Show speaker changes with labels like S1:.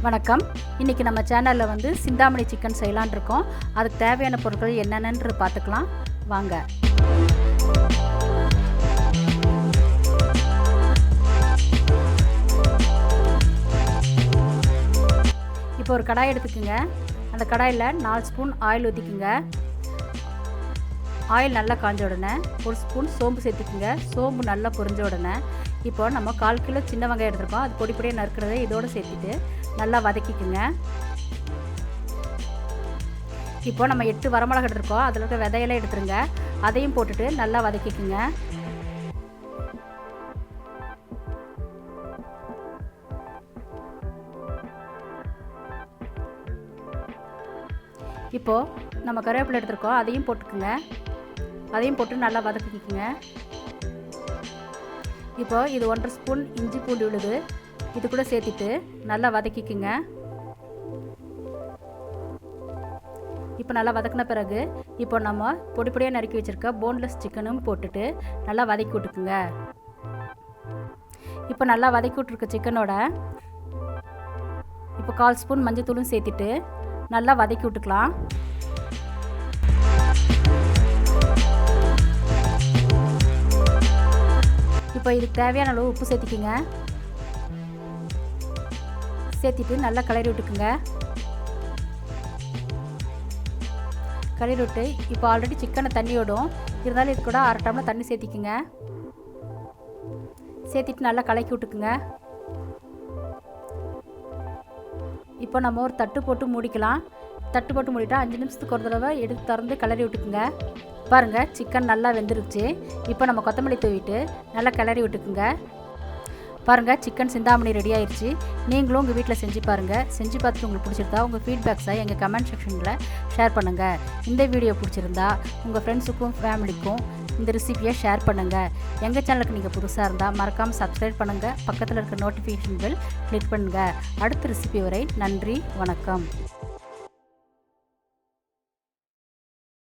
S1: வணக்கம். இன்றைக்கி நம்ம சேனலில் வந்து சிந்தாமணி சிக்கன் செய்யலான் இருக்கோம். அதுக்கு தேவையான பொருட்கள் என்னென்னு பார்த்துக்கலாம் வாங்க. இப்போ ஒரு கடாய் எடுத்துக்கோங்க. அந்த கடாயில் 4 ஸ்பூன் ஆயில் ஊற்றிக்குங்க. ஆயில் நல்லா காஞ்ச உடனே 1 ஸ்பூன் சோம்பு சேர்த்துக்குங்க. சோம்பு நல்லா பொரிஞ்ச உடனே இப்போ நம்ம 1/4 கிலோ சின்ன வெங்காயம் எடுத்துருக்கோம். அது பொடி பொடியாக நறுக்கிறத இதோடு சேர்த்துட்டு நல்லா வதக்கிக்குங்க. இப்போ நம்ம 8 வரமிளகா எடுத்துருக்கோம். அதில் இருக்க விதையெல்லாம் எடுத்துருங்க. அதையும் போட்டுட்டு நல்லா வதக்கிக்குங்க. இப்போது நம்ம கருவேப்பிலை எடுத்துருக்கோம். அதையும் போட்டுக்குங்க. அதையும் போட்டு நல்லா வதக்கிக்குங்க. இப்போது இது 1/2 ஸ்பூன் இஞ்சி பூண்டு விழுது இது கூட சேர்த்துட்டு நல்லா வதக்கிக்குங்க. இப்போ நல்லா வதக்கின பிறகு இப்போ நம்ம பொடி பொடியாக நறுக்கி வச்சுருக்க போன்லெஸ் சிக்கனும் போட்டுட்டு நல்லா வதக்கி விட்டுக்குங்க. இப்போ நல்லா வதக்கி விட்ருக்க சிக்கனோட இப்போ 1/4 ஸ்பூன் மஞ்சத்தூளும் சேர்த்துட்டு நல்லா வதக்கி விட்டுக்கலாம். இப்போ இதுக்கு தேவையான அளவு உப்பு சேர்த்திக்கிங்க. சேர்த்திட்டு நல்லா கிளறி விட்டுக்குங்க. கிளறி விட்டு இப்போ ஆல்ரெடி சிக்கனை தண்ணியோடும் இருந்தாலும் இது கூட 1/2 டம்ளர் தண்ணி சேர்த்திக்குங்க. சேர்த்திட்டு நல்லா கலக்கி விட்டுக்குங்க. இப்போ நம்ம ஒரு தட்டு போட்டு மூடிக்கலாம். தட்டு போட்டு மூடிட்டா 5 நிமிஷத்துக்கு ஒரு தடவை எடுத்து திறந்து கிளறி விட்டுக்குங்க. பாருங்கள், சிக்கன் நல்லா வெந்துருச்சு. இப்போ நம்ம கொத்தமல்லி தூவிட்டு நல்லா கிளறி விட்டுக்குங்க. பாருங்கள், சிக்கன் சிந்தாமணி ரெடி ஆயிடுச்சு. நீங்களும் உங்கள் வீட்டில் செஞ்சு பாருங்கள். செஞ்சு பார்த்துட்டு உங்களுக்கு பிடிச்சிருந்தா உங்கள் ஃபீட்பேக்ஸை எங்கள் கமெண்ட் செக்ஷனில் ஷேர் பண்ணுங்கள். இந்த வீடியோ பிடிச்சிருந்தா உங்கள் ஃப்ரெண்ட்ஸுக்கும் ஃபேமிலிக்கும் இந்த ரெசிபியை ஷேர் பண்ணுங்கள். எங்கள் சேனலுக்கு நீங்கள் புதுசாக இருந்தால் மறக்காமல் சப்ஸ்கிரைப் பண்ணுங்கள். பக்கத்தில் இருக்க நோட்டிஃபிகேஷன் பெல் கிளிக் பண்ணுங்கள். அடுத்த ரெசிபி வரை நன்றி, வணக்கம்.